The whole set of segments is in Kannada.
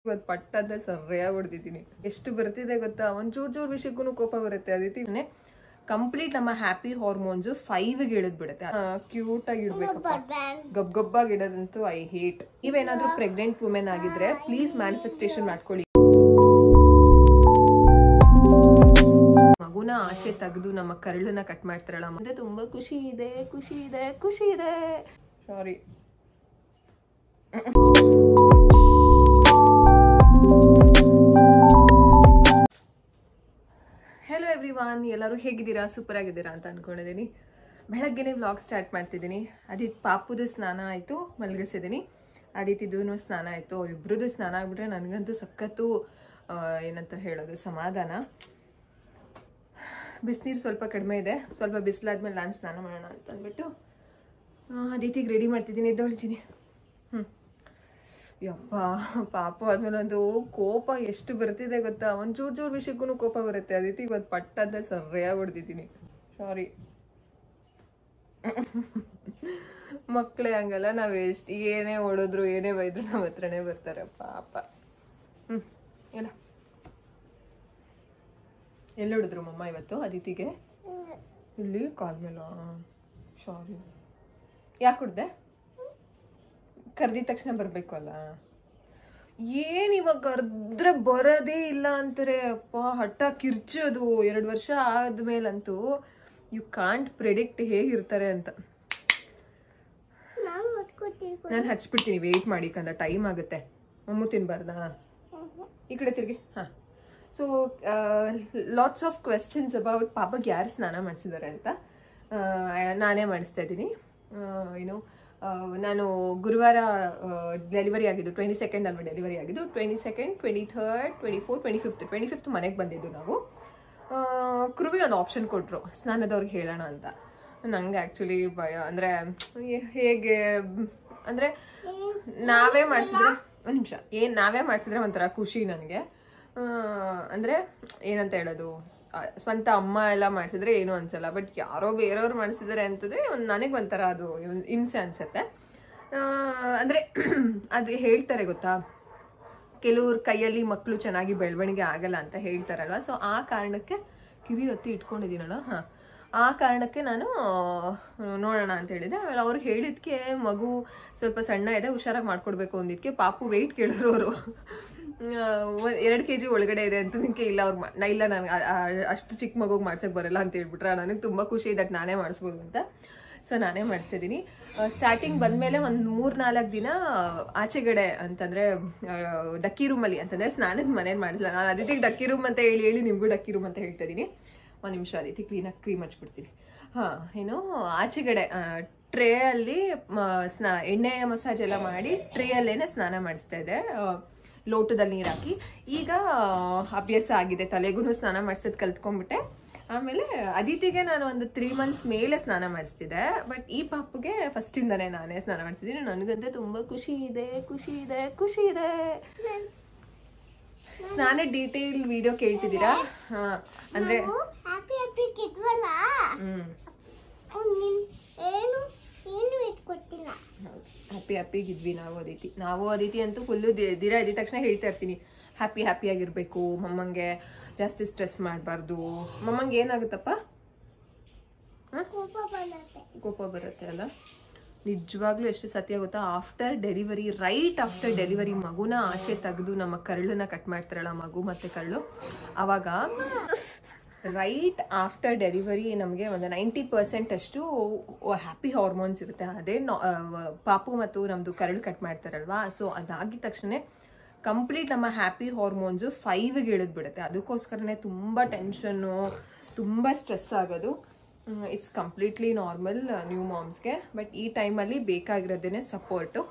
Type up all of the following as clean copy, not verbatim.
ಇವತ್ತು ಪಟ್ಟದ ಸರಿಯಾಗಿ ಹೊಡೆದಿದ್ದೀನಿ. ಎಷ್ಟು ಬರ್ತಿದೆ ಗೊತ್ತಾ, ಒಂಚೂರು ವಿಷಯಕ್ಕೂ ಕೋಪ ಬರುತ್ತೆ. ಅದಿತಿ ಕಂಪ್ಲೀಟ್ ನಮ್ಮ ಹ್ಯಾಪಿ ಹಾರ್ಮೋನ್ಸ್ 5ಗೆ ಇಳಿದ್ಬಿಡುತ್ತೆ. ಕ್ಯೂಟ್ ಆಗಿ ಇಡ್ಬೇಕಪ್ಪ, ಗಬ್ಬಾಗಿ ಇಡೋದಂತೂ ಐ ಹೇಟ್. ನೀವೇನಾದ್ರೂ ಪ್ರೆಗ್ನೆಂಟ್ ವುಮೆನ್ ಆಗಿದ್ರೆ ಪ್ಲೀಸ್ ಮ್ಯಾನಿಫೆಸ್ಟೇಷನ್ ಮಾಡ್ಕೊಳ್ಳಿ. ಮಗುನ ಆಚೆ ತೆಗೆದು ನಮ್ಮ ಕರಳನ್ನ ಕಟ್ ಮಾಡ್ತಾರಲ್ಲ, ಮುಂದೆ ತುಂಬಾ ಖುಷಿ ಇದೆ. ಸಾರಿ. ಹೆಲೋ ಎವ್ರಿವಾನ್, ಎಲ್ಲರೂ ಹೇಗಿದ್ದೀರಾ? ಸೂಪರ್ ಆಗಿದ್ದೀರಾ ಅಂತ ಅನ್ಕೊಂಡಿದ್ದೀನಿ. ಬೆಳಗ್ಗೆನೇ ವ್ಲಾಗ್ ಸ್ಟಾರ್ಟ್ ಮಾಡ್ತಿದ್ದೀನಿ. ಪಾಪುದು ಸ್ನಾನ ಆಯಿತು, ಮಲಗಿಸಿದ್ದೀನಿ. ಅದಿತಿದೂ ಸ್ನಾನ ಆಯಿತು. ಅವರಿಬ್ರದ್ದು ಸ್ನಾನ ಆಗ್ಬಿಟ್ರೆ ನನಗಂತೂ ಸಖತ್ತು ಏನಂತ ಹೇಳೋದು, ಸಮಾಧಾನ. ಬಿಸಿನೀರು ಸ್ವಲ್ಪ ಕಡಿಮೆ ಇದೆ, ಸ್ವಲ್ಪ ಬಿಸಿಲಾದ್ಮೇಲೆ ನಾನು ಸ್ನಾನ ಮಾಡೋಣ ಅಂತ ಅಂದ್ಬಿಟ್ಟು ಅದಿತಿಗೆ ರೆಡಿ ಮಾಡ್ತಿದ್ದೀನಿ. ಎದ್ದೊಳ್ತೀನಿ. ಯಪ್ಪ, ಪಾಪು ಆದ್ಮೇಲೆ ಒಂದು ಕೋಪ ಎಷ್ಟು ಬರ್ತಿದೆ ಗೊತ್ತಾ, ಒಂಚೂರು ವಿಷಯಕ್ಕೂ ಕೋಪ ಬರುತ್ತೆ. ಅದಿತಿ ಇವತ್ತು ಪಟ್ಟದ ಸರಿಯಾಗಿ ಹೊಡೆದಿದ್ದೀನಿ. ಸಾರಿ. ಮಕ್ಕಳೇ ಹಂಗಲ್ಲ, ನಾವು ಎಷ್ಟು ಏನೇ ಹೊಡೆದ್ರು ಏನೇ ಬೈದ್ರು ನಮ್ಮ ಹತ್ರನೇ ಬರ್ತಾರೆ ಪಾಪ. ಎಲ್ಲ ಎಲ್ಲಿ ಹೊಡೆದ್ರು ಮಮ್ಮ ಇವತ್ತು ಅದಿತಿಗೆ? ಇಲ್ಲಿ ಕಾಲ್ ಮೇಲೆ. ಸಾರಿ. ಯಾಕೆ ಹೊಡ್ದೆ? ಕರ್ದಿದ ತಕ್ಷಣ ಬರಬೇಕು ಅಲ್ಲ. ಏನು ಇವಾಗ ಕರೆದ್ರೆ ಬರೋದೇ ಇಲ್ಲ ಅಂತಾರೆ ಅಪ್ಪ. ಹಠ ಕಿರ್ಚೋದು. 2 ವರ್ಷ ಆದ್ಮೇಲಂತೂ ಯು ಕಾಂಟ್ ಪ್ರೆಡಿಕ್ಟ್ ಹೇಗಿರ್ತಾರೆ ಅಂತ. ನಾನು ಹಚ್ಬಿಡ್ತೀನಿ, ವೆಯ್ಟ್ ಮಾಡಿ, ಕಂದ ಟೈಮ್ ಆಗುತ್ತೆ. ಮಮ್ಮು ತಿನ್ಬಾರ್ದಾ? ಈ ಕಡೆ ತಿರ್ಗಿ. ಹಾಂ. So lots of questions about ಪಾಪಗೆ ಯಾರು ಸ್ನಾನ ಮಾಡಿಸಿದ್ದಾರೆ ಅಂತ. ನಾನೇ ಮಾಡಿಸ್ತಾ ಇದ್ದೀನಿ. ನಾನು ಗುರುವಾರ ಡೆಲಿವರಿ ಆಗಿದ್ದು, 22 ಅಲ್ವಾ ಡೆಲಿವರಿ ಆಗಿದ್ದು. 22, 23, 24, 25 ಮನೆಗೆ ಬಂದಿದ್ದು ನಾವು. ಕೃವಿ ಒಂದು ಆಪ್ಷನ್ ಕೊಟ್ಟರು, ಸ್ನಾನದವ್ರಿಗೆ ಹೇಳೋಣ ಅಂತ. ನಂಗೆ ಆ್ಯಕ್ಚುಲಿ ಭಯ. ಅಂದರೆ ಹೇಗೆ ಅಂದರೆ ನಾವೇ ಮಾಡಿಸಿದ್ರೆ, ಒಂದು ನಿಮಿಷ, ನಾವೇ ಮಾಡಿಸಿದ್ರೆ ಒಂಥರ ಖುಷಿ ನನಗೆ. ಅಂದರೆ ಏನಂತ ಹೇಳೋದು, ಸ್ವಂತ ಅಮ್ಮ ಎಲ್ಲ ಮಾಡಿಸಿದ್ರೆ ಏನೂ ಅನ್ಸಲ್ಲ. ಬಟ್ ಯಾರೋ ಬೇರೆಯವ್ರು ಮಾಡಿಸಿದ್ದಾರೆ ಅಂತಂದರೆ ನನಗೆ ಒಂಥರ ಅದು ಹಿಂಸೆ ಅನಿಸುತ್ತೆ. ಅಂದರೆ ಅದು ಹೇಳ್ತಾರೆ ಗೊತ್ತಾ, ಕೆಲವ್ರ ಕೈಯಲ್ಲಿ ಮಕ್ಕಳು ಚೆನ್ನಾಗಿ ಬೆಳವಣಿಗೆ ಆಗಲ್ಲ ಅಂತ ಹೇಳ್ತಾರಲ್ವ. ಸೊ ಆ ಕಾರಣಕ್ಕೆ ಕಿವಿ ಹೊತ್ತಿ ಇಟ್ಕೊಂಡಿದ್ದೀನಲ್ಲ, ಹಾಂ, ಆ ಕಾರಣಕ್ಕೆ ನಾನು ನೋಡೋಣ ಅಂತ ಹೇಳಿದೆ. ಆಮೇಲೆ ಅವ್ರಿಗೆ ಹೇಳಿದ್ಕೆ ಮಗು ಸ್ವಲ್ಪ ಸಣ್ಣ ಇದೆ, ಹುಷಾರಾಗಿ ಮಾಡ್ಕೊಡ್ಬೇಕು ಅಂದಿದ್ಕೆ ಪಾಪು ವೆಯ್ಟ್ ಕೇಳಿದ್ರು ಅವರು. 2 kg ಒಳಗಡೆ ಇದೆ ಅಂತ. ನಿಮಗೆ ಇಲ್ಲ ಇಲ್ಲ ನನಗೆ ಅಷ್ಟು ಚಿಕ್ಕ ಮಗುಗೆ ಮಾಡ್ಸೋಕೆ ಬರಲ್ಲ ಅಂತ ಹೇಳ್ಬಿಟ್ರೆ ನನಗೆ ತುಂಬ ಖುಷಿ ಇದೆ, ನಾನೇ ಮಾಡಿಸ್ಬೋದು ಅಂತ. ಸೊ ನಾನೇ ಮಾಡಿಸ್ತಿದ್ದೀನಿ. ಸ್ಟಾರ್ಟಿಂಗ್ ಬಂದಮೇಲೆ ಒಂದು 3-4 ದಿನ ಆಚೆಗಡೆ ಅಂತಂದರೆ ಡಕ್ಕಿ ರೂಮಲ್ಲಿ, ಅಂತಂದರೆ ಸ್ನಾನದ ಮನೇಲಿ ಮಾಡಿಸಿಲ್ಲ. ನಾನು ಅದಿತಿಗೆ ಡಕ್ಕಿ ರೂಮ್ ಅಂತ ಹೇಳಿ ನಿಮಗೂ ಡಕ್ಕಿ ರೂಮ್ ಅಂತ ಹೇಳ್ತಾ ಇದ್ದೀನಿ. ಒಂದು ನಿಮಿಷ ಅದಿತಿ ಕ್ಲೀನಾಗಿ ಕ್ರೀಮ್ ಹಚ್ಬಿಡ್ತೀನಿ. ಹಾಂ, ಏನು ಆಚೆಗಡೆ ಟ್ರೇ ಅಲ್ಲಿ ಎಣ್ಣೆಯ ಮಸಾಜ್ ಎಲ್ಲ ಮಾಡಿ ಟ್ರೇಯಲ್ಲೇನೆ ಸ್ನಾನ ಮಾಡಿಸ್ತಾ ಇದೆ, ಲೋಟದಲ್ಲಿ ನೀರು ಹಾಕಿ. ಈಗ ಅಭ್ಯಾಸ ಆಗಿದೆ, ತಲೆಗೂ ಸ್ನಾನ ಮಾಡಿಸೋದು ಕಲ್ತ್ಕೊಂಡ್ಬಿಟ್ಟೆ. ಆಮೇಲೆ ಅದಿತಿಗೆ ನಾನು ಒಂದು 3 months ಮೇಲೆ ಸ್ನಾನ ಮಾಡಿಸ್ತಿದ್ದೆ. ಬಟ್ ಈ ಪಾಪುಗೆ ಫಸ್ಟಿಂದನೇ ನಾನೇ ಸ್ನಾನ ಮಾಡಿಸ್ತಿದ್ದೀನಿ. ನನಗಂತೂ ತುಂಬ ಖುಷಿ ಇದೆ. ಸ್ನಾನ ಡೀಟೇಲ್ ವಿಡಿಯೋ ಕೇಳ್ತಿದ್ದೀರಾ? ಅಂದ್ರೆ ಹ್ಯಾಪಿಗಿದ್ವಿ ನಾವು ಅದಿತಿ ಅಂತೂ ಫುಲ್ಲು ದಿನ ಎದ್ದ ತಕ್ಷಣ ಹೇಳ್ತಾ ಇರ್ತೀನಿ, ಹ್ಯಾಪಿ ಆಗಿರ್ಬೇಕು, ಮಮ್ಮಂಗೆ ಜಾಸ್ತಿ ಸ್ಟ್ರೆಸ್ ಮಾಡಬಾರ್ದು. ಮಮ್ಮಂಗೆ ಏನಾಗುತ್ತಪ್ಪ? ಕೋಪ ಬರುತ್ತೆ ಅಲ್ಲ. ನಿಜವಾಗ್ಲೂ ಎಷ್ಟು ಸತ್ಯ ಗೊತ್ತಾ, after delivery, right after delivery ಮಗುನ ಆಚೆ ತೆಗೆದು ನಮ್ಮ ಕರಳನ್ನ ಕಟ್ ಮಾಡ್ತಾರಲ್ಲ, ಮಗು ಮತ್ತು ಕರಳು, ಆವಾಗ ರೈಟ್ ಆಫ್ಟರ್ ಡೆಲಿವರಿ ನಮಗೆ ಒಂದು 90% ಅಷ್ಟು ಹ್ಯಾಪಿ ಹಾರ್ಮೋನ್ಸ್ ಇರುತ್ತೆ. ಅದೇ ಪಾಪು ಮತ್ತು ನಮ್ಮದು ಕರಳು ಕಟ್ ಮಾಡ್ತಾರಲ್ವಾ. ಸೊ ಅದಾಗಿದ ತಕ್ಷಣ ಕಂಪ್ಲೀಟ್ ನಮ್ಮ ಹ್ಯಾಪಿ ಹಾರ್ಮೋನ್ಸು 5ಗೆ ಇಳಿದ್ಬಿಡುತ್ತೆ. ಅದಕ್ಕೋಸ್ಕರನೇ ತುಂಬ ಟೆನ್ಷನ್ನು, ತುಂಬ ಸ್ಟ್ರೆಸ್ ಆಗೋದು. ಇಟ್ಸ್ ಕಂಪ್ಲೀಟ್ಲಿ ನಾರ್ಮಲ್ ನ್ಯೂ ಮಾಮ್ಸ್ಗೆ. ಬಟ್ ಈ ಟೈಮಲ್ಲಿ ಬೇಕಾಗಿರೋದೇನೆ ಸಪೋರ್ಟು.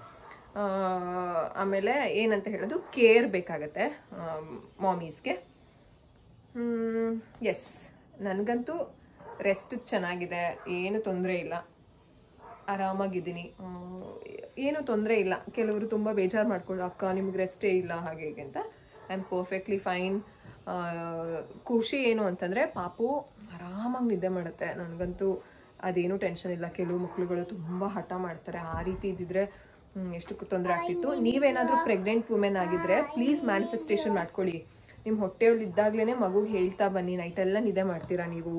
ಆಮೇಲೆ ಏನಂತ ಹೇಳೋದು, ಕೇರ್ ಬೇಕಾಗತ್ತೆ ಮಾಮೀಸ್ಗೆ. ಎಸ್, ನನಗಂತೂ ರೆಸ್ಟ್ ಚೆನ್ನಾಗಿದೆ, ಏನು ತೊಂದರೆ ಇಲ್ಲ, ಆರಾಮಾಗಿದ್ದೀನಿ, ಏನೂ ತೊಂದರೆ ಇಲ್ಲ. ಕೆಲವರು ತುಂಬ ಬೇಜಾರು ಮಾಡ್ಕೊಳ್ಳೋ, ಅಕ್ಕ ನಿಮ್ಗೆ ರೆಸ್ಟೇ ಇಲ್ಲ ಹಾಗೆ ಹೀಗೆ ಅಂತ. I am perfectly fine. ಖುಷಿ ಏನು ಅಂತಂದರೆ ಪಾಪು ಆರಾಮಾಗಿ ನಿದ್ದೆ ಮಾಡುತ್ತೆ. ನನಗಂತೂ ಅದೇನೂ ಟೆನ್ಷನ್ ಇಲ್ಲ. ಕೆಲವು ಮಕ್ಳುಗಳು ತುಂಬ ಹಠ ಮಾಡ್ತಾರೆ, ಆ ರೀತಿ ಇದ್ದಿದ್ರೆ ಎಷ್ಟು ತೊಂದರೆ ಆಗ್ತಿತ್ತು. ನೀವೇನಾದರೂ ಪ್ರೆಗ್ನೆಂಟ್ ವುಮೆನ್ ಆಗಿದ್ರೆ ಪ್ಲೀಸ್ ಮ್ಯಾನಿಫೆಸ್ಟೇಷನ್ ಮಾಡ್ಕೊಳ್ಳಿ. ನಿಮ್ಮ ಹೊಟ್ಟೆಯಲ್ಲಿ ಇದ್ದಾಗಲೇ ಮಗುಗೆ ಹೇಳ್ತಾ ಬನ್ನಿ. ನೈಟೆಲ್ಲ ನಿದ್ದೆ ಮಾಡ್ತೀರಾ ನೀವು,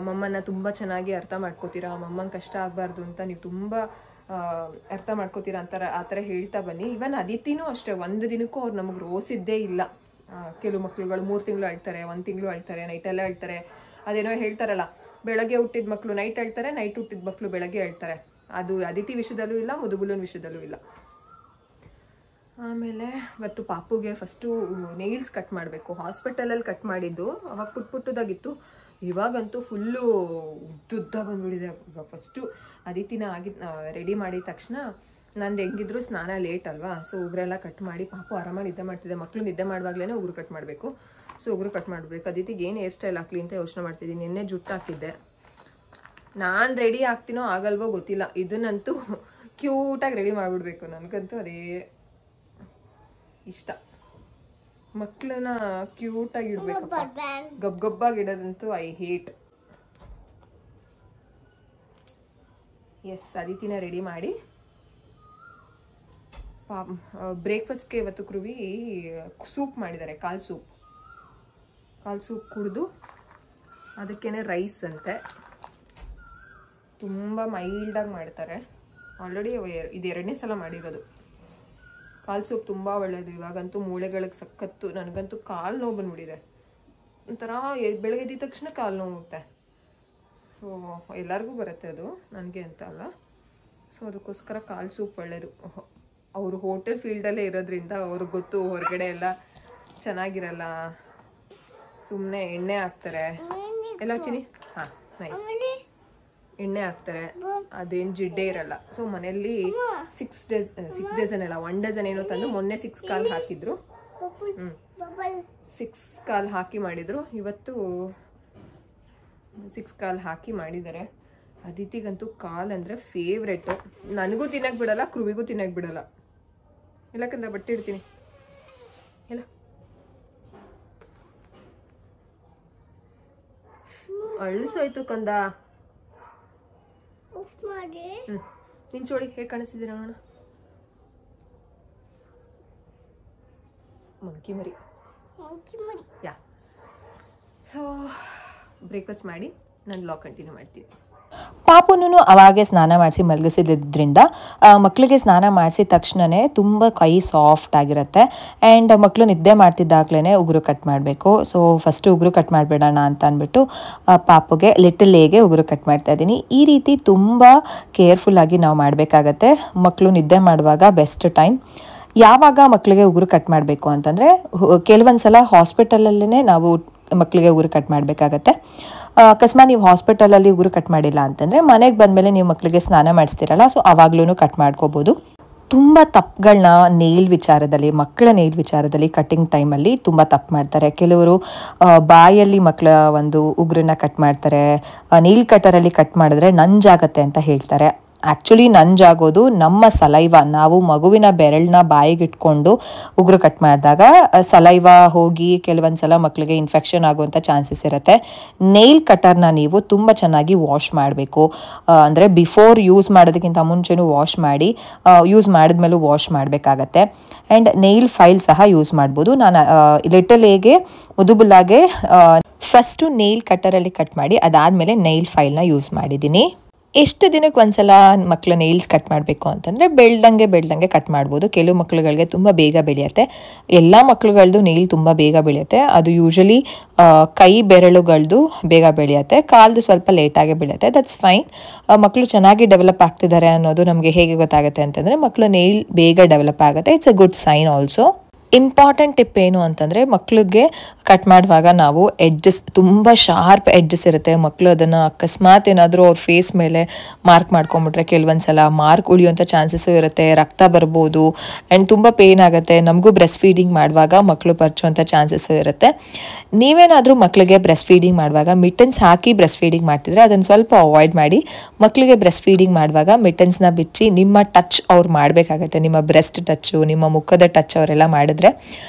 ಮಮ್ಮನ್ನ ತುಂಬ ಚೆನ್ನಾಗಿ ಅರ್ಥ ಮಾಡ್ಕೋತೀರಾ, ಮಮ್ಮಂಗೆ ಕಷ್ಟ ಆಗಬಾರ್ದು ಅಂತ ನೀವು ತುಂಬ ಅರ್ಥ ಮಾಡ್ಕೋತೀರಾ ಆ ಥರ ಹೇಳ್ತಾ ಬನ್ನಿ. ಇವನ್ ಅದಿತಿನೂ ಅಷ್ಟೇ, ಒಂದು ದಿನಕ್ಕೂ ಅವ್ರು ನಮಗೆ ರೋಸಿದ್ದೇ ಇಲ್ಲ. ಕೆಲವು ಮಕ್ಳುಗಳು 3 ತಿಂಗಳು ಅಳ್ತಾರೆ, 1 ತಿಂಗಳು ಅಳ್ತಾರೆ, ನೈಟೆಲ್ಲ ಅಳ್ತಾರೆ. ಅದೇನೋ ಹೇಳ್ತಾರಲ್ಲ, ಬೆಳಗ್ಗೆ ಹುಟ್ಟಿದ ಮಕ್ಕಳು ನೈಟ್ ಅಳ್ತಾರೆ, ನೈಟ್ ಹುಟ್ಟಿದ ಮಕ್ಕಳು ಬೆಳಗ್ಗೆ ಅಳ್ತಾರೆ. ಅದು ಅದಿತಿ ವಿಷಯದಲ್ಲೂ ಇಲ್ಲ, ಮುದುಗುಲನ್ ವಿಷಯದಲ್ಲೂ ಇಲ್ಲ. ಆಮೇಲೆ ಇವತ್ತು ಪಾಪುಗೆ ಫಸ್ಟು ನೇಲ್ಸ್ ಕಟ್ ಮಾಡಬೇಕು. ಹಾಸ್ಪಿಟಲಲ್ಲಿ ಕಟ್ ಮಾಡಿದ್ದು, ಅವಾಗ ಪುಟ್ಟದಾಗಿತ್ತು. ಇವಾಗಂತೂ ಫುಲ್ಲು ಉದ್ದುದ್ದ ಬಂದ್ಬಿಟ್ಟಿದೆ. ಇವಾಗ ಫಸ್ಟು ಅದಿತಿನ ರೆಡಿ ಮಾಡಿದ ತಕ್ಷಣ ನಂದು ಹೆಂಗಿದ್ರು ಸ್ನಾನ ಲೇಟ್ ಅಲ್ವಾ, ಸೊ ಉಗುರೆಲ್ಲ ಕಟ್ ಮಾಡಿ ಪಾಪು ಆರಾಮಾಗಿ ನಿದ್ದೆ ಮಾಡ್ತಿದ್ದೆ. ಮಕ್ಕಳು ನಿದ್ದೆ ಮಾಡುವಾಗಲೇ ಉಗುರು ಕಟ್ ಮಾಡಬೇಕು. ಸೊ ಉಗುರು ಕಟ್ ಮಾಡಬೇಕು. ಅದಿತಿಗೆ ಏನು ಹೇರ್ ಸ್ಟೈಲ್ ಹಾಕ್ಲಿ ಅಂತ ಯೋಚನೆ ಮಾಡ್ತಿದ್ದೀನಿ. ನಿನ್ನೆ ಜುಟ್ಟು ಹಾಕಿದ್ದೆ. ನಾನು ರೆಡಿ ಆಗ್ತೀನೋ ಆಗಲ್ವೋ ಗೊತ್ತಿಲ್ಲ, ಇದನ್ನಂತೂ ಕ್ಯೂಟಾಗಿ ರೆಡಿ ಮಾಡಿಬಿಡ್ಬೇಕು. ನನಗಂತೂ ಅದೇ ಇಷ್ಟ. ಮಕ್ಕಳನ್ನ ಕ್ಯೂಟಾಗಿ ಇಡಬೇಕಪ್ಪ, ಗಬ್ಬಾಗಿ ಇಡೋದಂತೂ ಐ ಹೇಟ್. ಎಸ್, ಅದಿತಿನ ರೆಡಿ ಮಾಡಿ ಬ್ರೇಕ್ಫಾಸ್ಟ್ಗೆ ಇವತ್ತು ಕೃವಿ ಸೂಪ್ ಮಾಡಿದ್ದಾರೆ, ಕಾಲ್ ಸೂಪ್ ಕುಡಿದು ಅದಕ್ಕೇನೆ ರೈಸ್ ಅಂತೆ. ತುಂಬ ಮೈಲ್ಡಾಗಿ ಮಾಡ್ತಾರೆ. ಆಲ್ರೆಡಿ ಇದು 2ನೇ ಸಲ ಮಾಡಿರೋದು. ಕಾಲ್ ಸೂಪ್ ತುಂಬ ಒಳ್ಳೆಯದು. ಇವಾಗಂತೂ ಮೂಳೆಗಳಿಗೆ ಸಖತ್ತು. ನನಗಂತೂ ಕಾಲು ನೋವು ಬಂದ್ಬಿಟ್ಟಿದೆ. ಒಂಥರ ಬೆಳಗ್ಗೆ ಎದ್ದ ತಕ್ಷಣ ಕಾಲು ನೋವುತ್ತೆ. ಸೊ ಎಲ್ಲರಿಗೂ ಬರುತ್ತೆ ಅದು, ನನಗೆ ಅಂತ ಅಲ್ಲ. ಸೊ ಅದಕ್ಕೋಸ್ಕರ ಕಾಲ್ ಸೂಪ್ ಒಳ್ಳೆಯದು. ಅವರು ಹೋಟೆಲ್ ಫೀಲ್ಡಲ್ಲೇ ಇರೋದ್ರಿಂದ ಅವ್ರಿಗೆ ಗೊತ್ತು, ಹೊರಗಡೆ ಎಲ್ಲ ಚೆನ್ನಾಗಿರಲ್ಲ, ಸುಮ್ಮನೆ ಎಣ್ಣೆ ಹಾಕ್ತಾರೆ ಎಲ್ಲ. ಚಿನಿ ಹಾಂ, ನೈಸ್. ಎಣ್ಣೆ ಹಾಕ್ತಾರೆ, ಅದೇನು ಜಿಡ್ಡೆ ಇರಲ್ಲ. ಸೊ ಮನೆಯಲ್ಲಿ 6 ಡಜನ್ ಅಲ್ಲ, 1 ಡಜನ್ ಏನೋ ತಂದು ಮೊನ್ನೆ 6 ಕಾಲು ಹಾಕಿದ್ರು. 6 ಕಾಲು ಹಾಕಿ ಮಾಡಿದ್ರು. ಇವತ್ತು 6 ಕಾಲು ಹಾಕಿ ಮಾಡಿದ್ದಾರೆ. ಅದಿತಿಗಂತೂ ಕಾಲು ಅಂದರೆ ಫೇವ್ರೆಟು. ನನಗೂ ತಿನ್ನಕ್ಕೆ ಬಿಡಲ್ಲ, ಕೃವಿಗೂ ತಿನ್ನಕ್ಕೆ ಬಿಡಲ್ಲ. ಇಲ್ಲಕ್ಕಂದ ಬಟ್ಟೆ ಇಡ್ತೀನಿ ಇಲ್ಲ. ಅಳಿಸೋಯ್ತು ಕಂದ. ನಿನ್ ಚೋಳಿ ಹೇಗೆ ಕಾಣಿಸ್ತಿದ್ದೀರ ನೋಡ. ಮಂಕಿ ಮರಿ ಯಾ. ಸೊ ಬ್ರೇಕ್ಫಾಸ್ಟ್ ಮಾಡಿ ನಾನು ವ್ಲಾಗ್ ಕಂಟಿನ್ಯೂ ಮಾಡ್ತೀನಿ. ಪಾಪುನೂ ಅವಾಗೆ ಸ್ನಾನ ಮಾಡಿಸಿ ಮಲಗಿಸಿದ್ರಿಂದ ಮಕ್ಕಳಿಗೆ ಸ್ನಾನ ಮಾಡಿಸಿದ ತಕ್ಷಣವೇ ತುಂಬ ಕೈ ಸಾಫ್ಟ್ ಆಗಿರುತ್ತೆ. ಆ್ಯಂಡ್ ಮಕ್ಕಳು ನಿದ್ದೆ ಮಾಡ್ತಿದ್ದಾಗಲೇ ಉಗುರು ಕಟ್ ಮಾಡಬೇಕು. ಸೊ ಫಸ್ಟು ಉಗುರು ಕಟ್ ಮಾಡಿಬಿಡೋಣ ಅಂತ ಅಂದ್ಬಿಟ್ಟು ಪಾಪುಗೆ ಲಿಟಲ್ ಏಗೆ ಉಗುರು ಕಟ್ ಮಾಡ್ತಾ ಇದ್ದೀನಿ. ಈ ರೀತಿ ತುಂಬ ಕೇರ್ಫುಲ್ಲಾಗಿ ನಾವು ಮಾಡಬೇಕಾಗತ್ತೆ. ಮಕ್ಕಳು ನಿದ್ದೆ ಮಾಡುವಾಗ ಬೆಸ್ಟ್ ಟೈಮ್. ಯಾವಾಗ ಮಕ್ಕಳಿಗೆ ಉಗುರು ಕಟ್ ಮಾಡಬೇಕು ಅಂತಂದರೆ, ಕೆಲವೊಂದು ಸಲ ಹಾಸ್ಪಿಟಲಲ್ಲೇ ನಾವು ಮಕ್ಕಳಿಗೆ ಉಗುರು ಕಟ್ ಮಾಡಬೇಕಾಗತ್ತೆ. ಅಕಸ್ಮಾತ್ ನೀವು ಹಾಸ್ಪಿಟಲಲ್ಲಿ ಉಗುರು ಕಟ್ ಮಾಡಿಲ್ಲ ಅಂತಂದರೆ ಮನೆಗೆ ಬಂದಮೇಲೆ ನೀವು ಮಕ್ಕಳಿಗೆ ಸ್ನಾನ ಮಾಡಿಸ್ತೀರಲ್ಲ, ಸೊ ಆವಾಗ್ಲೂ ಕಟ್ ಮಾಡ್ಕೋಬೋದು. ತುಂಬ ತಪ್ಪುಗಳನ್ನ ಮಕ್ಕಳ ನೇಲ್ ವಿಚಾರದಲ್ಲಿ ಕಟ್ಟಿಂಗ್ ಟೈಮಲ್ಲಿ ತುಂಬ ತಪ್ಪು ಮಾಡ್ತಾರೆ. ಕೆಲವರು ಬಾಯಲ್ಲಿ ಮಕ್ಕಳ ಒಂದು ಉಗುರನ್ನ ಕಟ್ ಮಾಡ್ತಾರೆ. ನೇಲ್ ಕಟರಲ್ಲಿ ಕಟ್ ಮಾಡಿದ್ರೆ ನಂಜಾಗತ್ತೆ ಅಂತ ಹೇಳ್ತಾರೆ. ಆ್ಯಕ್ಚುಲಿ ನಂಜಾಗೋದು ನಮ್ಮ ಸಲೈವ. ನಾವು ಮಗುವಿನ ಬೆರಳನ್ನ ಬಾಯಿಗಿಟ್ಕೊಂಡು ಉಗುರು ಕಟ್ ಮಾಡಿದಾಗ ಸಲೈವ ಹೋಗಿ ಕೆಲವೊಂದು ಸಲ ಮಕ್ಕಳಿಗೆ ಇನ್ಫೆಕ್ಷನ್ ಆಗುವಂಥ ಚಾನ್ಸಸ್ ಇರುತ್ತೆ. ನೇಲ್ ಕಟರ್ನ ನೀವು ತುಂಬ ಚೆನ್ನಾಗಿ ವಾಶ್ ಮಾಡಬೇಕು. ಅಂದರೆ ಬಿಫೋರ್ ಯೂಸ್ ಮಾಡೋದಕ್ಕಿಂತ ಮುಂಚೆನೂ ವಾಶ್ ಮಾಡಿ, ಯೂಸ್ ಮಾಡಿದ್ಮೇಲೂ ವಾಶ್ ಮಾಡಬೇಕಾಗತ್ತೆ. ಆ್ಯಂಡ್ ನೇಲ್ ಫೈಲ್ ಸಹ ಯೂಸ್ ಮಾಡ್ಬೋದು. ನಾನು ಲಿಟಲ್ ಏಗೆ ಮುದುಬುಲ್ಲಾಗೆ ಫಸ್ಟು ನೇಲ್ ಕಟರಲ್ಲಿ ಕಟ್ ಮಾಡಿ ಅದಾದಮೇಲೆ ನೇಲ್ ಫೈಲ್ನ ಯೂಸ್ ಮಾಡಿದ್ದೀನಿ. ಎಷ್ಟು ದಿನಕ್ಕೆ ಒಂದ್ಸಲ ಮಕ್ಕಳು ನೇಲ್ಸ್ ಕಟ್ ಮಾಡಬೇಕು ಅಂತಂದರೆ ಬೆಳ್ದಂಗೆ ಕಟ್ ಮಾಡ್ಬೋದು. ಕೆಲವು ಮಕ್ಕಳುಗಳಿಗೆ ತುಂಬ ಬೇಗ ಬೆಳೆಯುತ್ತೆ. ಎಲ್ಲ ಮಕ್ಕಳುಗಳದ್ದು ನೇಲ್ ತುಂಬ ಬೇಗ ಬೆಳೆಯುತ್ತೆ. ಅದು ಯೂಶಲಿ ಕೈ ಬೆರಳುಗಳದ್ದು ಬೇಗ ಬೆಳೆಯುತ್ತೆ, ಕಾಲ್ದು ಸ್ವಲ್ಪ ಲೇಟಾಗಿ ಬೆಳೆಯುತ್ತೆ. That's fine. ಮಕ್ಕಳು ಚೆನ್ನಾಗಿ ಡೆವಲಪ್ ಆಗ್ತಿದ್ದಾರೆ ಅನ್ನೋದು ನಮಗೆ ಹೇಗೆ ಗೊತ್ತಾಗುತ್ತೆ ಅಂತಂದರೆ ಮಕ್ಕಳು ನೇಲ್ ಬೇಗ ಡೆವಲಪ್ ಆಗುತ್ತೆ. It's a good sign also. Important tip ಏನು ಅಂತಂದರೆ, ಮಕ್ಕಳಿಗೆ ಕಟ್ ಮಾಡುವಾಗ ನಾವು ಎಡ್ಜಸ್, ತುಂಬ ಶಾರ್ಪ್ ಎಡ್ಜಸ್ ಇರುತ್ತೆ. ಮಕ್ಕಳು ಅದನ್ನು ಅಕಸ್ಮಾತ್ ಏನಾದರೂ ಅವ್ರ ಫೇಸ್ ಮೇಲೆ ಮಾರ್ಕ್ ಮಾಡ್ಕೊಂಬಿಟ್ರೆ ಕೆಲವೊಂದು ಸಲ ಮಾರ್ಕ್ ಉಳಿಯುವಂಥ ಚಾನ್ಸಸ್ಸು ಇರುತ್ತೆ. ರಕ್ತ ಬರ್ಬೋದು ಆ್ಯಂಡ್ ತುಂಬ ಪೇಯ್ನ್ ಆಗುತ್ತೆ. ನಮಗೂ ಬ್ರೆಸ್ಟ್ ಫೀಡಿಂಗ್ ಮಾಡುವಾಗ ಮಕ್ಕಳು ಪರ್ಚುವಂಥ ಚಾನ್ಸಸ್ಸು ಇರುತ್ತೆ. ನೀವೇನಾದರೂ ಮಕ್ಕಳಿಗೆ ಬ್ರೆಸ್ಟ್ ಫೀಡಿಂಗ್ ಮಾಡುವಾಗ ಮಿಟನ್ಸ್ ಹಾಕಿ ಬ್ರೆಸ್ಟ್ ಫೀಡಿಂಗ್ ಮಾಡ್ತಿದ್ರೆ ಅದನ್ನು ಸ್ವಲ್ಪ ಅವಾಯ್ಡ್ ಮಾಡಿ. ಮಕ್ಕಳಿಗೆ ಬ್ರೆಸ್ಟ್ ಫೀಡಿಂಗ್ ಮಾಡುವಾಗ ಮಿಟನ್ಸ್ನ ಬಿಚ್ಚಿ ನಿಮ್ಮ ಟಚ್ ಅವ್ರು ಮಾಡಬೇಕಾಗತ್ತೆ. ನಿಮ್ಮ ಬ್ರೆಸ್ಟ್ ಟಚ್ಚು, ನಿಮ್ಮ ಮುಖದ ಟಚ್ ಅವರೆಲ್ಲ ಮಾಡಿದ್ರೆ ಮಾಡಿದ್ರೆ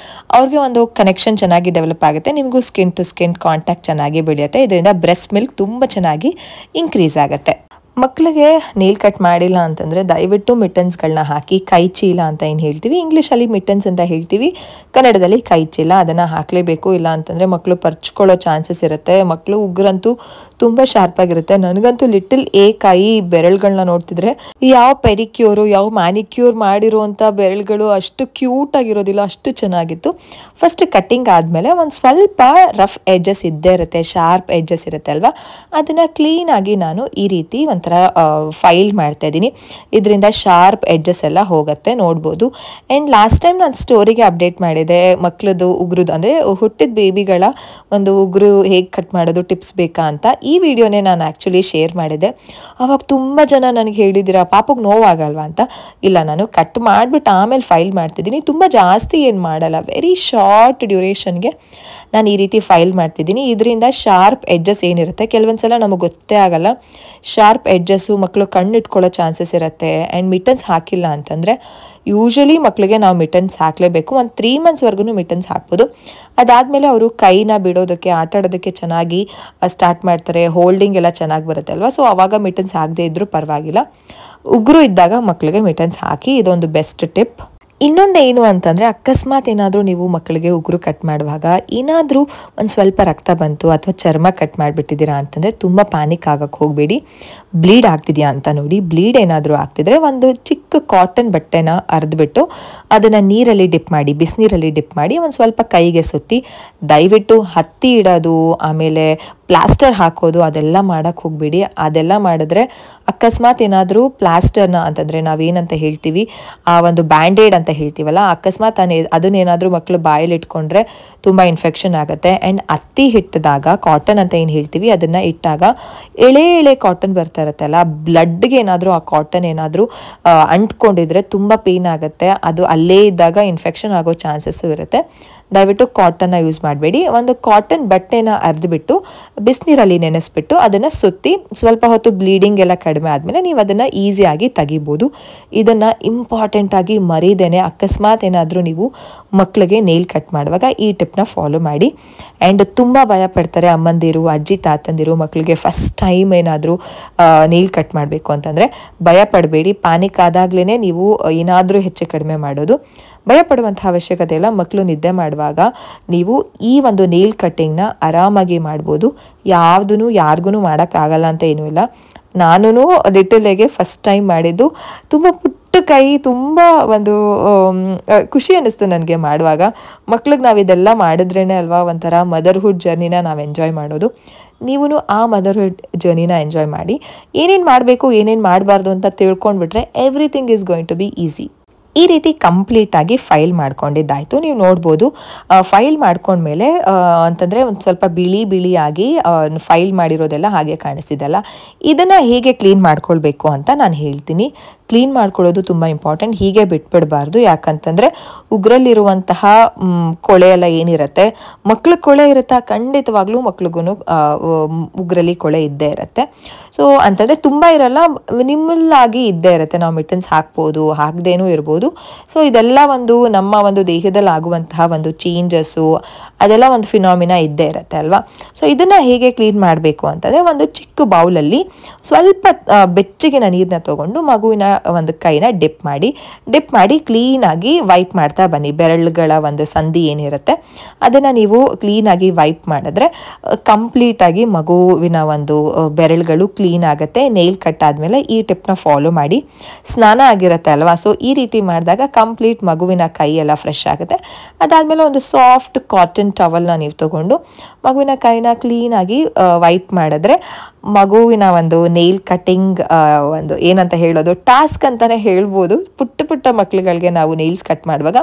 ಅವ್ರಿಗೆ ಒಂದು ಕನೆಕ್ಷನ್ ಚೆನ್ನಾಗಿ ಡೆವಲಪ್ ಆಗುತ್ತೆ, ನಿಮಗೂ ಸ್ಕಿನ್ ಟು ಸ್ಕಿನ್ ಕಾಂಟ್ಯಾಕ್ಟ್ ಚೆನ್ನಾಗಿ ಬೆಳೆಯುತ್ತೆ. ಇದರಿಂದ ಬ್ರೆಸ್ಟ್ ಮಿಲ್ಕ್ ತುಂಬ ಚೆನ್ನಾಗಿ ಇನ್ಕ್ರೀಸ್ ಆಗುತ್ತೆ. ಮಕ್ಕಳಿಗೆ ನೇಲ್ ಕಟ್ ಮಾಡಿಲ್ಲ ಅಂತಂದರೆ ದಯವಿಟ್ಟು ಮಿಟನ್ಸ್ಗಳನ್ನ ಹಾಕಿ, ಕೈ ಚೀಲ ಅಂತ ಏನು ಹೇಳ್ತೀವಿ, ಇಂಗ್ಲೀಷಲ್ಲಿ ಮಿಟನ್ಸ್ ಅಂತ ಹೇಳ್ತೀವಿ, ಕನ್ನಡದಲ್ಲಿ ಕೈ ಚೀಲ, ಅದನ್ನು ಹಾಕಲೇಬೇಕು. ಇಲ್ಲ ಅಂತಂದರೆ ಮಕ್ಕಳು ಪರ್ಚ್ಕೊಳ್ಳೋ ಚಾನ್ಸಸ್ ಇರುತ್ತೆ. ಮಕ್ಕಳು ಉಗ್ರಂತೂ ತುಂಬ ಶಾರ್ಪಾಗಿರುತ್ತೆ. ನನಗಂತೂ ಲಿಟಲ್ ಕೈ ಬೆರಳುಗಳನ್ನ ನೋಡ್ತಿದ್ರೆ ಯಾವ ಪೆಡಿಕ್ಯೂರು ಯಾವ ಮ್ಯಾನಿಕ್ಯೂರ್ ಮಾಡಿರುವಂಥ ಬೆರಳುಗಳು ಅಷ್ಟು ಕ್ಯೂಟ್ ಆಗಿರೋದಿಲ್ಲ, ಅಷ್ಟು ಚೆನ್ನಾಗಿತ್ತು. ಫಸ್ಟ್ ಕಟ್ಟಿಂಗ್ ಆದಮೇಲೆ ಒಂದು ಸ್ವಲ್ಪ ರಫ್ ಎಡ್ಜಸ್ ಇದ್ದೇ ಇರುತ್ತೆ, ಶಾರ್ಪ್ ಎಡ್ಜಸ್ ಇರುತ್ತೆ ಅಲ್ವಾ, ಅದನ್ನು ಕ್ಲೀನಾಗಿ ನಾನು ಈ ರೀತಿ ಒಂಥರ ಫೈಲ್ ಮಾಡ್ತಾ ಇದ್ದೀನಿ. ಇದರಿಂದ ಶಾರ್ಪ್ ಎಡ್ಜಸ್ ಎಲ್ಲ ಹೋಗುತ್ತೆ, ನೋಡ್ಬೋದು. ಆ್ಯಂಡ್ ಲಾಸ್ಟ್ ಟೈಮ್ ನಾನು ಸ್ಟೋರಿಗೆ ಅಪ್ಡೇಟ್ ಮಾಡಿದೆ ಮಕ್ಕಳದು ಉಗುರುದು, ಅಂದರೆ ಹುಟ್ಟಿದ ಬೇಬಿಗಳ ಒಂದು ಉಗುರು ಹೇಗೆ ಕಟ್ ಮಾಡೋದು ಟಿಪ್ಸ್ ಬೇಕಾ ಅಂತ. ಈ ವಿಡಿಯೋನೇ ನಾನು ಆ್ಯಕ್ಚುಲಿ ಶೇರ್ ಮಾಡಿದೆ. ಅವಾಗ ತುಂಬ ಜನ ನನಗೆ ಹೇಳಿದ್ದೀರಾ ಪಾಪಗೆ ನೋವಾಗಲ್ವಾ ಅಂತ. ಇಲ್ಲ, ನಾನು ಕಟ್ ಮಾಡಿಬಿಟ್ಟು ಆಮೇಲೆ ಫೈಲ್ ಮಾಡ್ತಿದ್ದೀನಿ. ತುಂಬ ಜಾಸ್ತಿ ಏನು ಮಾಡಲ್ಲ, ವೆರಿ ಶಾರ್ಟ್ ಡ್ಯೂರೇಷನ್ಗೆ ನಾನು ಈ ರೀತಿ ಫೈಲ್ ಮಾಡ್ತಿದ್ದೀನಿ. ಇದರಿಂದ ಶಾರ್ಪ್ ಎಡ್ಜಸ್ ಏನಿರುತ್ತೆ ಕೆಲವೊಂದು ಸಲ ನಮಗೆ ಗೊತ್ತೇ ಆಗಲ್ಲ, ಶಾರ್ಪ್ ಎಡ್ಜಸ್ಸು ಮಕ್ಕಳು ಕಣ್ಣಿಟ್ಕೊಳ್ಳೋ ಚಾನ್ಸಸ್ ಇರುತ್ತೆ. ಆ್ಯಂಡ್ ಮಿಟನ್ಸ್ ಹಾಕಿಲ್ಲ ಅಂತಂದರೆ ಯೂಶಲಿ ಮಕ್ಕಳಿಗೆ ನಾವು ಮಿಟನ್ಸ್ ಹಾಕಲೇಬೇಕು. ಒಂದು 3 ಮಂತ್ಸ್ವರೆಗೂ ಮಿಟನ್ಸ್ ಹಾಕ್ಬೋದು. ಅದಾದಮೇಲೆ ಅವರು ಕೈನ ಬಿಡೋದಕ್ಕೆ, ಆಟ ಆಡೋದಕ್ಕೆ ಚೆನ್ನಾಗಿ ಸ್ಟಾರ್ಟ್ ಮಾಡ್ತಾರೆ, ಹೋಲ್ಡಿಂಗ್ ಎಲ್ಲ ಚೆನ್ನಾಗಿ ಬರುತ್ತೆ ಅಲ್ವಾ. ಸೊ ಆವಾಗ ಮಿಟನ್ಸ್ ಹಾಕದೇ ಇದ್ದರೂ ಪರವಾಗಿಲ್ಲ. ಉಗುರು ಇದ್ದಾಗ ಮಕ್ಕಳಿಗೆ ಮಿಟನ್ಸ್ ಹಾಕಿ, ಇದೊಂದು ಬೆಸ್ಟ್ ಟಿಪ್. ಇನ್ನೊಂದೇನು ಅಂತಂದರೆ, ಅಕಸ್ಮಾತ್ ಏನಾದರೂ ನೀವು ಮಕ್ಕಳಿಗೆ ಉಗುರು ಕಟ್ ಮಾಡುವಾಗ ಏನಾದರೂ ಒಂದು ಸ್ವಲ್ಪ ರಕ್ತ ಬಂತು ಅಥವಾ ಚರ್ಮ ಕಟ್ ಮಾಡಿಬಿಟ್ಟಿದ್ದೀರಾ ಅಂತಂದರೆ ತುಂಬ ಪ್ಯಾನಿಕ್ ಆಗೋಕ್ಕೆ ಹೋಗಬೇಡಿ. ಬ್ಲೀಡ್ ಆಗ್ತಿದೆಯಾ ಅಂತ ನೋಡಿ. ಬ್ಲೀಡ್ ಏನಾದರೂ ಆಗ್ತಿದ್ರೆ ಒಂದು ಚಿಕ್ಕ ಕಾಟನ್ ಬಟ್ಟೆನ ಅರ್ದ್ಬಿಟ್ಟು ಅದನ್ನು ನೀರಲ್ಲಿ ಡಿಪ್ ಮಾಡಿ, ಬಿಸಿನೀರಲ್ಲಿ ಡಿಪ್ ಮಾಡಿ ಒಂದು ಸ್ವಲ್ಪ ಕೈಗೆ ಸುತ್ತಿ, ದಯವಿಟ್ಟು ಹತ್ತಿ ಇಡೋದು ಆಮೇಲೆ ಪ್ಲಾಸ್ಟರ್ ಹಾಕೋದು ಅದೆಲ್ಲ ಮಾಡೋಕ್ಕೆ ಹೋಗಬೇಡಿ. ಅದೆಲ್ಲ ಮಾಡಿದ್ರೆ ಅಕಸ್ಮಾತ್ ಏನಾದರೂ ಪ್ಲಾಸ್ಟರ್ನ ಅಂತಂದರೆ ನಾವೇನಂತ ಹೇಳ್ತೀವಿ, ಆ ಒಂದು ಬ್ಯಾಂಡೇಡ್ ಅಂತ ಹೇಳ್ತೀವಲ್ಲ, ಅಕಸ್ಮಾತ್ ಅದನ್ನೇನಾದರೂ ಮಕ್ಕಳು ಬಾಯಲ್ಲಿ ಇಟ್ಕೊಂಡ್ರೆ ತುಂಬ ಇನ್ಫೆಕ್ಷನ್ ಆಗುತ್ತೆ. ಆ್ಯಂಡ್ ಹತ್ತಿ ಹಿಟ್ಟಿದಾಗ ಕಾಟನ್ ಅಂತ ಏನು ಹೇಳ್ತೀವಿ ಅದನ್ನು ಇಟ್ಟಾಗ ಎಳೆ ಕಾಟನ್ ಬರ್ತಾ ಇರುತ್ತಲ್ಲ, ಬ್ಲಡ್ಗೆ ಏನಾದರೂ ಆ ಕಾಟನ್ ಏನಾದರೂ ಅಂಟ್ಕೊಂಡಿದ್ರೆ ತುಂಬ ಪೇನ್ ಆಗುತ್ತೆ. ಅದು ಅಲ್ಲೇ ಇದ್ದಾಗ ಇನ್ಫೆಕ್ಷನ್ ಆಗೋ ಚಾನ್ಸಸ್ಸು ಇರುತ್ತೆ. ದಯವಿಟ್ಟು ಕಾಟನ್ನ ಯೂಸ್ ಮಾಡಬೇಡಿ. ಒಂದು ಕಾಟನ್ ಬಟ್ಟೆನ ಅರ್ದ್ಬಿಟ್ಟು ಬಿಸಿನೀರಲ್ಲಿ ನೆನೆಸ್ಬಿಟ್ಟು ಅದನ್ನು ಸುತ್ತಿ ಸ್ವಲ್ಪ ಹೊತ್ತು ಬ್ಲೀಡಿಂಗ್ ಎಲ್ಲ ಕಡಿಮೆ ಆದಮೇಲೆ ನೀವು ಅದನ್ನು ಈಸಿಯಾಗಿ ತೆಗಿಬೋದು. ಇದನ್ನು ಇಂಪಾರ್ಟೆಂಟಾಗಿ ಮರೀದೇನೆ ಅಕಸ್ಮಾತ್ ಏನಾದರೂ ನೀವು ಮಕ್ಕಳಿಗೆ ನೇಲ್ ಕಟ್ ಮಾಡುವಾಗ ಈ ಟಿಪ್ನ ಫಾಲೋ ಮಾಡಿ. ಆ್ಯಂಡ್ ತುಂಬ ಭಯ ಪಡ್ತಾರೆ ಅಮ್ಮಂದಿರು, ಅಜ್ಜಿ ತಾತಂದಿರು ಮಕ್ಕಳಿಗೆ ಫಸ್ಟ್ ಟೈಮ್ ಏನಾದರೂ ನೇಲ್ ಕಟ್ ಮಾಡಬೇಕು ಅಂತಂದರೆ. ಭಯ ಪಡಬೇಡಿ, ಪ್ಯಾನಿಕ್ ಆದಾಗಲೇ ನೀವು ಏನಾದರೂ ಹೆಚ್ಚು ಕಡಿಮೆ ಮಾಡೋದು. ಭಯ ಪಡುವಂಥ ಅವಶ್ಯಕತೆ ಇಲ್ಲ. ಮಕ್ಕಳು ನಿದ್ದೆ ಮಾಡುವಾಗ ನೀವು ಈ ಒಂದು ನೇಲ್ ಕಟ್ಟಿಂಗ್ನ ಆರಾಮಾಗಿ ಮಾಡ್ಬೋದು. ಯಾವುದೂ ಯಾರಿಗೂ ಮಾಡೋಕ್ಕಾಗಲ್ಲ ಅಂತ ಏನೂ ಇಲ್ಲ. ನಾನು ಲಿಟಲ್ಗೆ ಫಸ್ಟ್ ಟೈಮ್ ಮಾಡಿದ್ದು, ತುಂಬ ಪುಟ್ಟ ಕೈ, ತುಂಬ ಒಂದು ಖುಷಿ ಅನ್ನಿಸ್ತು ನನಗೆ ಮಾಡುವಾಗ. ಮಕ್ಳಿಗೆ ನಾವು ಇದೆಲ್ಲ ಮಾಡಿದ್ರೇ ಅಲ್ವಾ ಒಂಥರ ಮದರ್ಹುಡ್ ಜರ್ನಿನ ನಾವು ಎಂಜಾಯ್ ಮಾಡೋದು. ನೀವು ಆ ಮದರ್ಹುಡ್ ಜರ್ನಿನ ಎಂಜಾಯ್ ಮಾಡಿ. ಏನೇನು ಮಾಡಬೇಕು ಏನೇನು ಮಾಡಬಾರ್ದು ಅಂತ ತಿಳ್ಕೊಂಡ್ಬಿಟ್ರೆ everything is going to be easy. ಈ ರೀತಿ ಕಂಪ್ಲೀಟಾಗಿ ಫೈಲ್ ಮಾಡ್ಕೊಂಡಿದ್ದಾಯಿತು. ನೀವು ನೋಡ್ಬೋದು ಫೈಲ್ ಮಾಡ್ಕೊಂಡ್ಮೇಲೆ ಅಂತಂದರೆ ಒಂದು ಸ್ವಲ್ಪ ಬಿಳಿಯಾಗಿ ಫೈಲ್ ಮಾಡಿರೋದೆಲ್ಲ ಹಾಗೆ ಕಾಣಿಸ್ತಿದೆಲ್ಲ. ಇದನ್ನು ಹೇಗೆ ಕ್ಲೀನ್ ಮಾಡ್ಕೊಳ್ಬೇಕು ಅಂತ ನಾನು ಹೇಳ್ತೀನಿ. ಕ್ಲೀನ್ ಮಾಡ್ಕೊಳ್ಳೋದು ತುಂಬ ಇಂಪಾರ್ಟೆಂಟ್. ಹೀಗೆ ಬಿಟ್ಬಿಡಬಾರ್ದು. ಯಾಕಂತಂದರೆ ಉಗುರಲ್ಲಿರುವಂತಹ ಕೊಳೆ ಎಲ್ಲ ಏನಿರುತ್ತೆ, ಮಕ್ಳಿಗೆ ಕೊಳೆ ಇರುತ್ತಾ, ಖಂಡಿತವಾಗ್ಲೂ ಮಕ್ಳಿಗೂ ಉಗುರಲ್ಲಿ ಕೊಳೆ ಇದ್ದೇ ಇರುತ್ತೆ. ಸೊ ಅಂತಂದರೆ ತುಂಬ ಇರಲ್ಲ, ನಿಮ್ಮಲ್ಲಾಗಿ ಇದ್ದೇ ಇರುತ್ತೆ. ನಾವು ಮಿಟನ್ಸ್ ಹಾಕ್ಬೋದು, ಹಾಕದೇನೂ ಇರ್ಬೋದು. ಸೊ ಇದೆಲ್ಲ ಒಂದು ನಮ್ಮ ಒಂದು ದೇಹದಲ್ಲಿ ಆಗುವಂತಹ ಒಂದು ಚೇಂಜಸ್ಸು, ಅದೆಲ್ಲ ಒಂದು ಫಿನಾಮಿನಾ ಇದ್ದೇ ಇರುತ್ತೆ ಅಲ್ವಾ. ಸೊ ಇದನ್ನು ಹೇಗೆ ಕ್ಲೀನ್ ಮಾಡಬೇಕು ಅಂತಂದರೆ, ಒಂದು ಚಿಕ್ಕ ಬೌಲಲ್ಲಿ ಸ್ವಲ್ಪ ಬೆಚ್ಚಗಿನ ನೀರನ್ನ ತೊಗೊಂಡು ಮಗುವಿನ ಒಂದು ಕೈನ ಡಿಪ್ ಮಾಡಿ ಕ್ಲೀನಾಗಿ ವೈಪ್ ಮಾಡ್ತಾ ಬನ್ನಿ. ಬೆರಳುಗಳ ಒಂದು ಸಂಧಿ ಏನಿರುತ್ತೆ ಅದನ್ನು ನೀವು ಕ್ಲೀನಾಗಿ ವೈಪ್ ಮಾಡಿದ್ರೆ ಕಂಪ್ಲೀಟಾಗಿ ಮಗುವಿನ ಒಂದು ಬೆರಳುಗಳು ಕ್ಲೀನ್ ಆಗುತ್ತೆ. ನೇಲ್ ಕಟ್ ಆದಮೇಲೆ ಈ ಟಿಪ್ನ ಫಾಲೋ ಮಾಡಿ. ಸ್ನಾನ ಆಗಿರುತ್ತೆ ಅಲ್ವಾ, ಸೊ ಈ ರೀತಿ ಮಾಡಿದಾಗ ಕಂಪ್ಲೀಟ್ ಮಗುವಿನ ಕೈ ಎಲ್ಲ ಫ್ರೆಶ್ ಆಗುತ್ತೆ. ಅದಾದಮೇಲೆ ಒಂದು ಸಾಫ್ಟ್ ಕಾಟನ್ ಟವಲ್ನ ನೀವು ತೊಗೊಂಡು ಮಗುವಿನ ಕೈನ ಕ್ಲೀನಾಗಿ ವೈಪ್ ಮಾಡಿದ್ರೆ ಮಗುವಿನ ಒಂದು ನೇಲ್ ಕಟ್ಟಿಂಗ್ ಒಂದು ಏನಂತ ಹೇಳೋದು ಟಾಸ್ಕ್ ಅಂತಲೇ ಹೇಳ್ಬೋದು. ಪುಟ್ಟ ಮಕ್ಕಳುಗಳಿಗೆ ನಾವು ನೇಲ್ಸ್ ಕಟ್ ಮಾಡುವಾಗ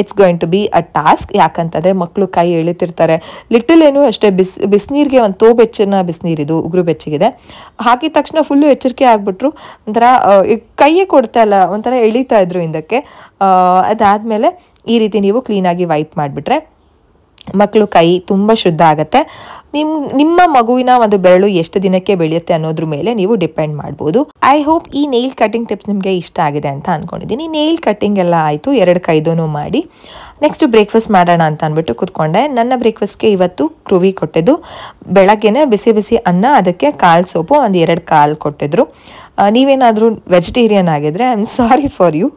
it's going to be a task. ಯಾಕಂತಂದರೆ ಮಕ್ಕಳು ಕೈ ಎಳಿತಿರ್ತಾರೆ. ಲಿಟಲ್ ಏನು ಅಷ್ಟೇ ಬಿಸಿನೀರಿಗೆ ಒಂದು ಬೆಚ್ಚನ ಬಿಸಿನೀರಿದು ಉಗುರು ಬೆಚ್ಚಗಿದೆ, ಹಾಕಿದ ತಕ್ಷಣ ಫುಲ್ಲು ಎಚ್ಚರಿಕೆ ಆಗಿಬಿಟ್ರು, ಒಂಥರ ಕೈಯೇ ಕೊಡ್ತಾ ಇಲ್ಲ, ಒಂಥರ ಎಳಿತಾ ಇದ್ರು ಹಿಂದಕ್ಕೆ. ಅದಾದಮೇಲೆ ಈ ರೀತಿ ನೀವು ಕ್ಲೀನಾಗಿ ವೈಪ್ ಮಾಡಿಬಿಟ್ರೆ ಮಕ್ಕಳು ಕೈ ತುಂಬ ಶುದ್ಧ ಆಗುತ್ತೆ. ನಿಮ್ಮ ಮಗುವಿನ ಒಂದು ಬೆರಳು ಎಷ್ಟು ದಿನಕ್ಕೆ ಬೆಳೆಯುತ್ತೆ ಅನ್ನೋದ್ರ ಮೇಲೆ ನೀವು ಡಿಪೆಂಡ್ ಮಾಡ್ಬೋದು. ಐ ಹೋಪ್ ಈ ನೇಲ್ ಕಟಿಂಗ್ ಟಿಪ್ಸ್ ನಿಮಗೆ ಇಷ್ಟ ಆಗಿದೆ ಅಂತ ಅಂದ್ಕೊಂಡಿದ್ದೀನಿ. ನೇಲ್ ಕಟಿಂಗ್ ಎಲ್ಲ ಆಯಿತು, 2 ಕೈದೂ ಮಾಡಿ ನೆಕ್ಸ್ಟ್ ಬ್ರೇಕ್ಫಾಸ್ಟ್ ಮಾಡೋಣ ಅಂತ ಅಂದ್ಬಿಟ್ಟು ಕೂತ್ಕೊಂಡೆ. ನನ್ನ ಬ್ರೇಕ್ಫಾಸ್ಟ್ಗೆ ಇವತ್ತು ಕ್ರುವಿ ಕೊಟ್ಟಿದ್ದು. ಬೆಳಗ್ಗೆನೆ ಬಿಸಿ ಬಿಸಿ ಅನ್ನ, ಅದಕ್ಕೆ ಕಾಲು ಸೋಪು, ಒಂದು 2 ಕಾಲು ಕೊಟ್ಟಿದ್ರು. ನೀವೇನಾದರೂ ವೆಜಿಟೇರಿಯನ್ ಆಗಿದ್ರೆ I am sorry for you.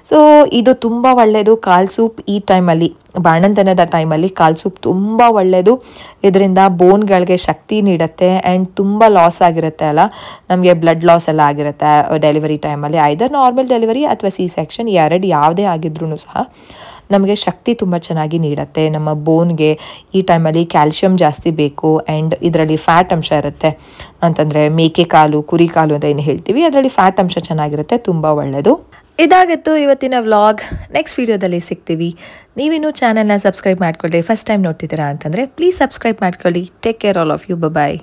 So ಇದು ತುಂಬ ಒಳ್ಳೆಯದು. ಕಾಲು ಸೂಪ್ ಈ ಟೈಮಲ್ಲಿ, ಬಾಣಂತನದ ಟೈಮಲ್ಲಿ ಕಾಲು ಸೂಪ್ ತುಂಬ ಒಳ್ಳೆಯದು. ಇದರಿಂದ ಬೋನ್ಗಳಿಗೆ ಶಕ್ತಿ ನೀಡುತ್ತೆ. ಆ್ಯಂಡ್ ತುಂಬ ಲಾಸ್ ಆಗಿರುತ್ತೆ ಅಲ್ಲ, ನಮಗೆ ಬ್ಲಡ್ ಲಾಸ್ ಎಲ್ಲ ಆಗಿರುತ್ತೆ ಡೆಲಿವರಿ ಟೈಮಲ್ಲಿ. ಐದರ್ ನಾರ್ಮಲ್ ಡೆಲಿವರಿ ಅಥವಾ ಸಿ ಸೆಕ್ಷನ್, ಯಾವುದೇ ಆಗಿದ್ರೂ ಸಹ ನಮಗೆ ಶಕ್ತಿ ತುಂಬ ಚೆನ್ನಾಗಿ ನೀಡುತ್ತೆ. ನಮ್ಮ ಬೋನ್ಗೆ ಈ ಟೈಮಲ್ಲಿ ಕ್ಯಾಲ್ಶಿಯಂ ಜಾಸ್ತಿ ಬೇಕು. ಆ್ಯಂಡ್ ಇದರಲ್ಲಿ ಫ್ಯಾಟ್ ಅಂಶ ಇರುತ್ತೆ. ಅಂತಂದರೆ ಮೇಕೆ ಕಾಲು, ಕುರಿ ಕಾಲು ಅಂತ ಏನು ಹೇಳ್ತೀವಿ, ಅದರಲ್ಲಿ ಫ್ಯಾಟ್ ಅಂಶ ಚೆನ್ನಾಗಿರುತ್ತೆ, ತುಂಬ ಒಳ್ಳೆಯದು. ಇದಾಗಿತ್ತು ಇವತ್ತಿನ ವ್ಲಾಗ್. ನೆಕ್ಸ್ಟ್ ವೀಡಿಯೋದಲ್ಲಿ ಸಿಗ್ತೀವಿ. ನೀವಿನ್ನೂ ಚಾನಲ್ನ ಸಬ್ಸ್ಕ್ರೈಬ್ ಮಾಡ್ಕೊಳ್ಳಿ, ಫಸ್ಟ್ ಟೈಮ್ ನೋಡ್ತಿದ್ದೀರಾ ಅಂತಂದರೆ ಪ್ಲೀಸ್ ಸಬ್ಸ್ಕ್ರೈಬ್ ಮಾಡ್ಕೊಳ್ಳಿ. Take care all of you. Bye.